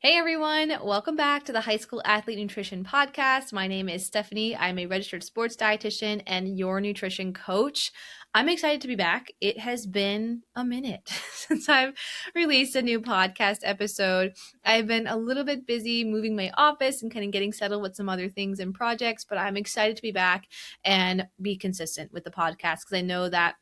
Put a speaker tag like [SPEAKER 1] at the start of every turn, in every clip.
[SPEAKER 1] Hey everyone, welcome back to the High School Athlete Nutrition Podcast. My name is Stephanie. I'm a registered sports dietitian and your nutrition coach. I'm excited to be back. It has been a minute since I've released a new podcast episode. I've been a little bit busy moving my office and kind of getting settled with some other things and projects, but I'm excited to be back and be consistent with the podcast because I know that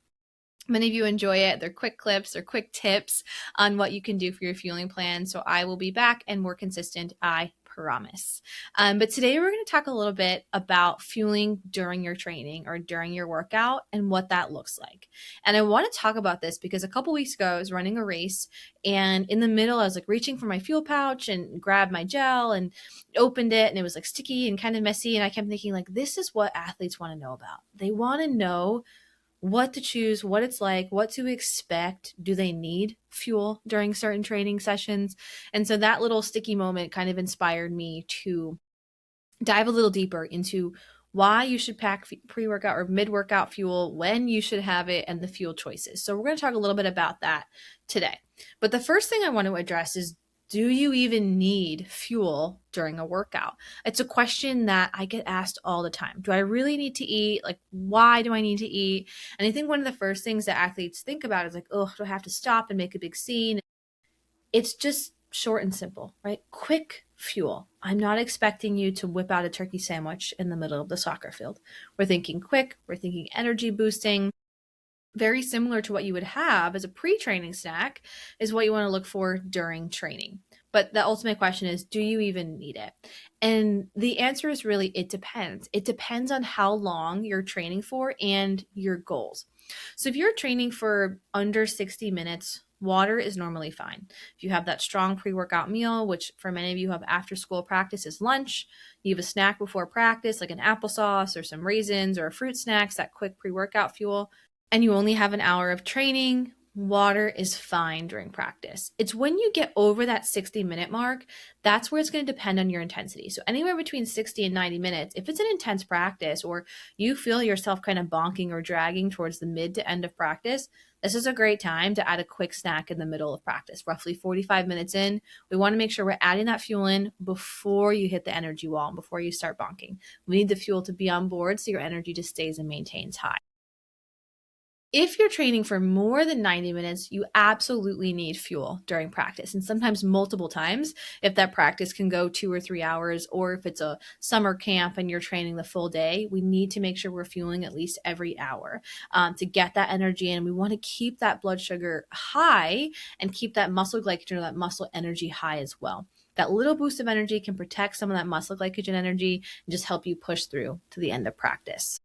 [SPEAKER 1] many of you enjoy it. They're quick clips or quick tips on what you can do for your fueling plan. So I will be back and more consistent, I promise. But today we're going to talk a little bit about fueling during your training or during your workout and what that looks like. And I want to talk about this because a couple weeks ago I was running a race, and in the middle I was like reaching for my fuel pouch and grabbed my gel and opened it, and it was like sticky and kind of messy. And I kept thinking, like, this is what athletes want to know about. They want to know what to choose, what it's like, what to expect. Do they need fuel during certain training sessions? And so that little sticky moment kind of inspired me to dive a little deeper into why you should pack pre-workout or mid-workout fuel, when you should have it, and the fuel choices. So we're going to talk a little bit about that today. But the first thing I want to address is, do you even need fuel during a workout? It's a question that I get asked all the time. Do I really need to eat? Like, why do I need to eat? And I think one of the first things that athletes think about is like, oh, do I have to stop and make a big scene? It's just short and simple, right? Quick fuel. I'm not expecting you to whip out a turkey sandwich in the middle of the soccer field. We're thinking quick, we're thinking energy boosting. Very similar to what you would have as a pre-training snack is what you want to look for during training. But the ultimate question is, do you even need it? And the answer is really, it depends. It depends on how long you're training for and your goals. So if you're training for under 60 minutes, water is normally fine. If you have that strong pre-workout meal, which for many of you have after school practice is lunch, you have a snack before practice, like an applesauce or some raisins or a fruit snacks, that quick pre-workout fuel, and you only have an hour of training, water is fine during practice. It's when you get over that 60-minute mark, that's where it's going to depend on your intensity. So anywhere between 60 and 90 minutes, if it's an intense practice or you feel yourself kind of bonking or dragging towards the mid to end of practice, this is a great time to add a quick snack in the middle of practice. Roughly 45 minutes in, we want to make sure we're adding that fuel in before you hit the energy wall and before you start bonking. We need the fuel to be on board so your energy just stays and maintains high. If you're training for more than 90 minutes, you absolutely need fuel during practice, and sometimes multiple times if that practice can go 2 or 3 hours, or if it's a summer camp and you're training the full day, we need to make sure we're fueling at least every hour to get that energy in. We want to keep that blood sugar high and keep that muscle glycogen or that muscle energy high as well. That little boost of energy can protect some of that muscle glycogen energy and just help you push through to the end of practice.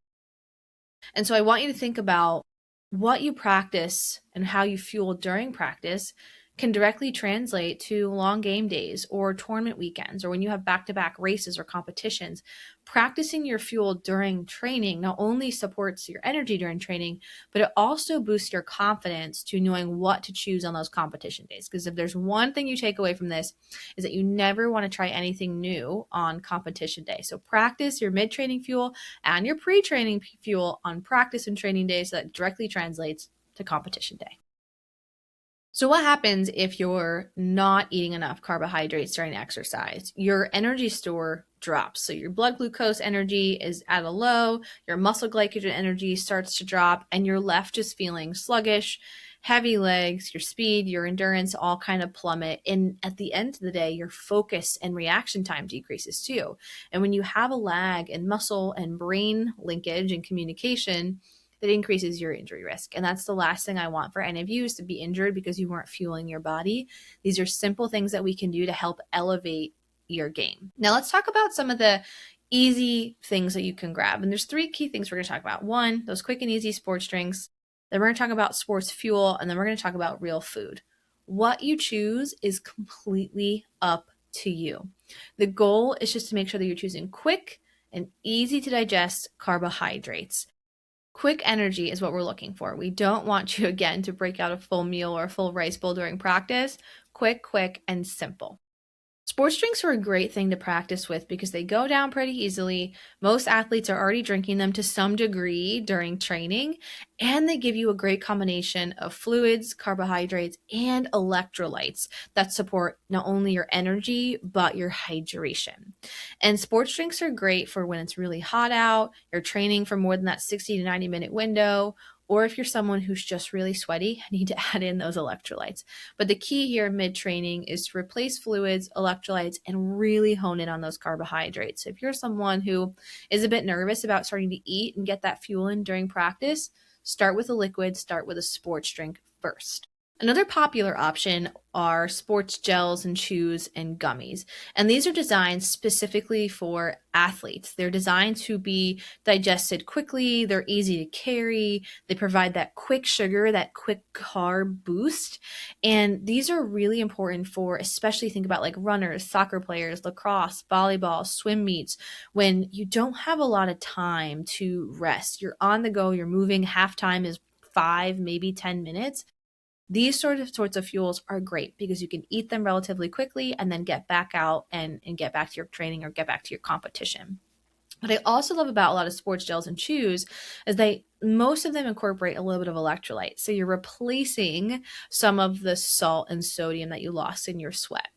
[SPEAKER 1] And so I want you to think about what you practice and how you fuel during practice can directly translate to long game days or tournament weekends, or when you have back-to-back races or competitions. Practicing your fuel during training not only supports your energy during training, but it also boosts your confidence to knowing what to choose on those competition days. Because if there's one thing you take away from this, is that you never want to try anything new on competition day. So practice your mid-training fuel and your pre-training fuel on practice and training days, so that directly translates to competition day. So what happens if you're not eating enough carbohydrates during exercise? Your energy store drops. So your blood glucose energy is at a low, your muscle glycogen energy starts to drop, and you're left just feeling sluggish, heavy legs, your speed, your endurance all kind of plummet. And at the end of the day, your focus and reaction time decreases too. And when you have a lag in muscle and brain linkage and communication, that increases your injury risk. And that's the last thing I want for any of you, is to be injured because you weren't fueling your body. These are simple things that we can do to help elevate your game. Now let's talk about some of the easy things that you can grab. And there's three key things we're going to talk about. One, those quick and easy sports drinks. Then we're going to talk about sports fuel. And then we're going to talk about real food. What you choose is completely up to you. The goal is just to make sure that you're choosing quick and easy to digest carbohydrates. Quick energy is what we're looking for. We don't want you, again, to break out a full meal or a full rice bowl during practice. Quick, and simple. Sports drinks are a great thing to practice with because they go down pretty easily. Most athletes are already drinking them to some degree during training, and they give you a great combination of fluids, carbohydrates, and electrolytes that support not only your energy, but your hydration. And sports drinks are great for when it's really hot out, you're training for more than that 60 to 90-minute window, or if you're someone who's just really sweaty, need to add in those electrolytes. But the key here mid training is to replace fluids, electrolytes, and really hone in on those carbohydrates. So if you're someone who is a bit nervous about starting to eat and get that fuel in during practice, start with a liquid, start with a sports drink first. Another popular option are sports gels and chews and gummies. And these are designed specifically for athletes. They're designed to be digested quickly, they're easy to carry, they provide that quick sugar, that quick carb boost. And these are really important for, especially think about like runners, soccer players, lacrosse, volleyball, swim meets, when you don't have a lot of time to rest. You're on the go, you're moving, halftime is 5, maybe 10 minutes. These sorts of fuels are great because you can eat them relatively quickly and then get back out and get back to your training or get back to your competition. What I also love about a lot of sports gels and chews is most of them incorporate a little bit of electrolyte. So you're replacing some of the salt and sodium that you lost in your sweat.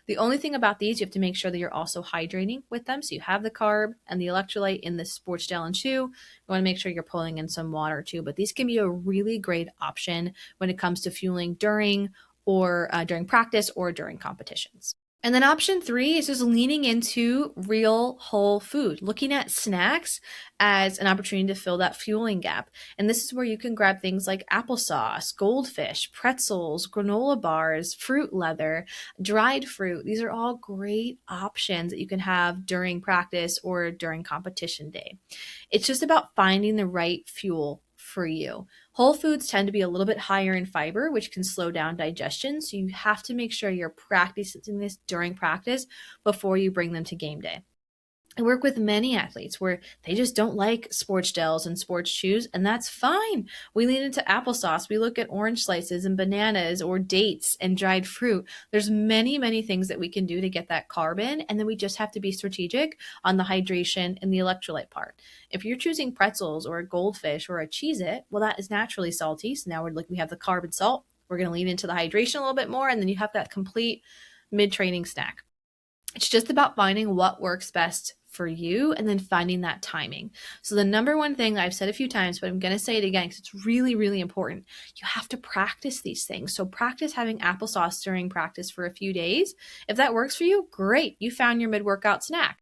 [SPEAKER 1] The only thing about these, you have to make sure that you're also hydrating with them. So you have the carb and the electrolyte in the sports gel and chew. You want to make sure you're pulling in some water too. But these can be a really great option when it comes to fueling during practice or during competitions. And then option 3 is just leaning into real whole food, looking at snacks as an opportunity to fill that fueling gap. And this is where you can grab things like applesauce, goldfish, pretzels, granola bars, fruit leather, dried fruit. These are all great options that you can have during practice or during competition day. It's just about finding the right fuel for you. Whole foods tend to be a little bit higher in fiber, which can slow down digestion. So you have to make sure you're practicing this during practice before you bring them to game day. I work with many athletes where they just don't like sports gels and sports chews, and that's fine. We lean into applesauce. We look at orange slices and bananas or dates and dried fruit. There's many, many things that we can do to get that carb in, and then we just have to be strategic on the hydration and the electrolyte part. If you're choosing pretzels or a goldfish or a Cheez-It, well, that is naturally salty. So now we have the carb and salt. We're going to lean into the hydration a little bit more, and then you have that complete mid-training snack. It's just about finding what works best for you and then finding that timing. So the number one thing I've said a few times, but I'm going to say it again because it's really, really important. You have to practice these things. So practice having applesauce during practice for a few days. If that works for you, great. You found your mid-workout snack.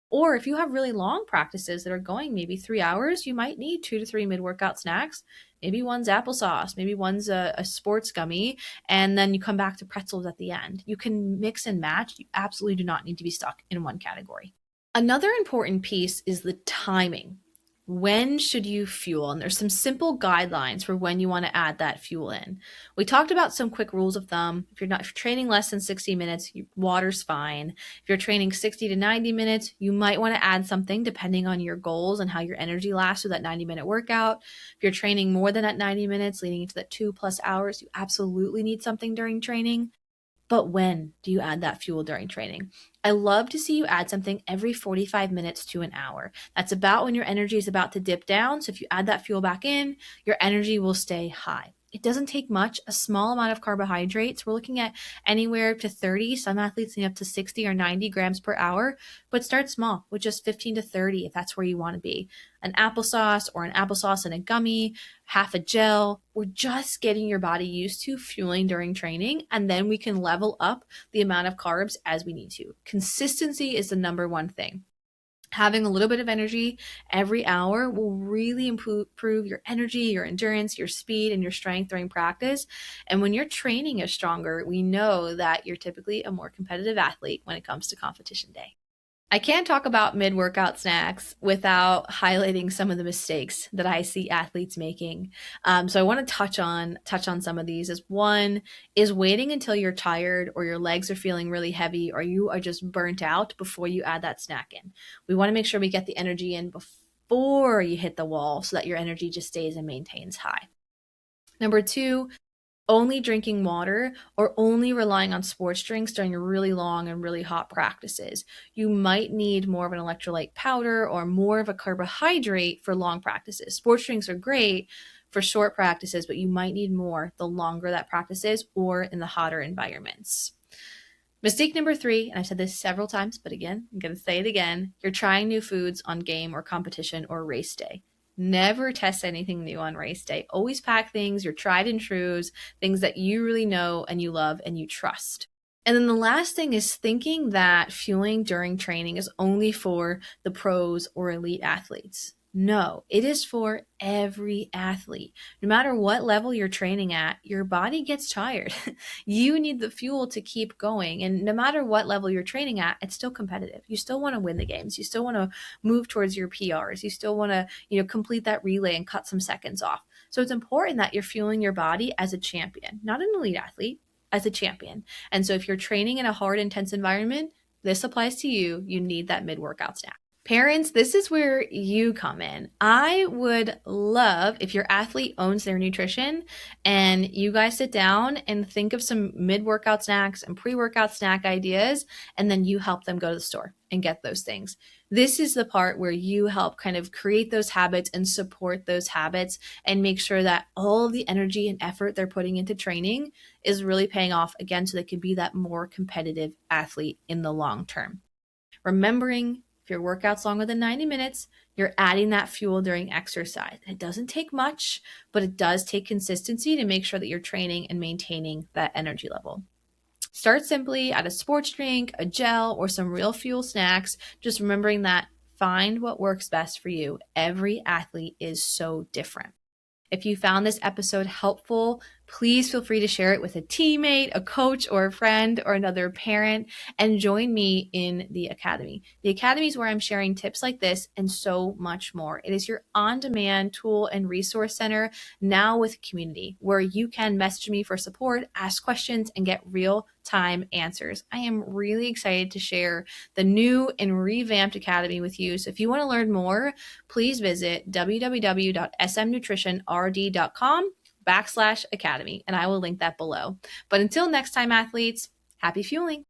[SPEAKER 1] Or if you have really long practices that are going maybe 3 hours, you might need 2 to 3 mid-workout snacks. Maybe one's applesauce, maybe one's a sports gummy, and then you come back to pretzels at the end. You can mix and match. You absolutely do not need to be stuck in one category. Another important piece is the timing. When should you fuel? And there's some simple guidelines for when you want to add that fuel in. We talked about some quick rules of thumb. If you're training less than 60 minutes, water's fine. If you're training 60 to 90 minutes, you might want to add something depending on your goals and how your energy lasts with that 90-minute workout. If you're training more than that 90 minutes, leading into that 2+ hours, you absolutely need something during training. But when do you add that fuel during training? I love to see you add something every 45 minutes to an hour. That's about when your energy is about to dip down. So if you add that fuel back in, your energy will stay high. It doesn't take much, a small amount of carbohydrates. We're looking at anywhere to 30. Some athletes need up to 60 or 90 grams per hour, but start small with just 15 to 30 if that's where you want to be. An applesauce or an applesauce and a gummy, half a gel. We're just getting your body used to fueling during training, and then we can level up the amount of carbs as we need to. Consistency is the number one thing. Having a little bit of energy every hour will really improve your energy, your endurance, your speed, and your strength during practice. And when your training is stronger, we know that you're typically a more competitive athlete when it comes to competition day. I can't talk about mid-workout snacks without highlighting some of the mistakes that I see athletes making. So I want to touch on some of these. As one is waiting until you're tired or your legs are feeling really heavy or you are just burnt out before you add that snack in. We want to make sure we get the energy in before you hit the wall so that your energy just stays and maintains high. Number 2, only drinking water or only relying on sports drinks during really long and really hot practices. You might need more of an electrolyte powder or more of a carbohydrate for long practices. Sports drinks are great for short practices, but you might need more the longer that practice is or in the hotter environments. Mistake number 3, and I've said this several times, but again, I'm going to say it again. You're trying new foods on game or competition or race day. Never test anything new on race day. Always pack things, your tried and trues, things that you really know and you love and you trust. And then the last thing is thinking that fueling during training is only for the pros or elite athletes. No, it is for every athlete. No matter what level you're training at, your body gets tired. You need the fuel to keep going. And no matter what level you're training at, it's still competitive. You still want to win the games. You still want to move towards your PRs. You still want to, complete that relay and cut some seconds off. So it's important that you're fueling your body as a champion, not an elite athlete, as a champion. And so if you're training in a hard, intense environment, this applies to you. You need that mid-workout snack. Parents, this is where you come in. I would love if your athlete owns their nutrition and you guys sit down and think of some mid-workout snacks and pre-workout snack ideas, and then you help them go to the store and get those things. This is the part where you help kind of create those habits and support those habits and make sure that all of the energy and effort they're putting into training is really paying off again so they can be that more competitive athlete in the long term. Remembering if your workout's longer than 90 minutes, you're adding that fuel during exercise. It doesn't take much, but it does take consistency to make sure that you're training and maintaining that energy level. Start simply at a sports drink, a gel, or some real fuel snacks. Just remembering that find what works best for you. Every athlete is so different. If you found this episode helpful, please feel free to share it with a teammate, a coach, or a friend, or another parent, and join me in the Academy. The Academy is where I'm sharing tips like this and so much more. It is your on-demand tool and resource center now with community where you can message me for support, ask questions, and get real-time answers. I am really excited to share the new and revamped Academy with you. So if you want to learn more, please visit www.smnutritionrd.com/academy, and I will link that below. But until next time, athletes, happy fueling.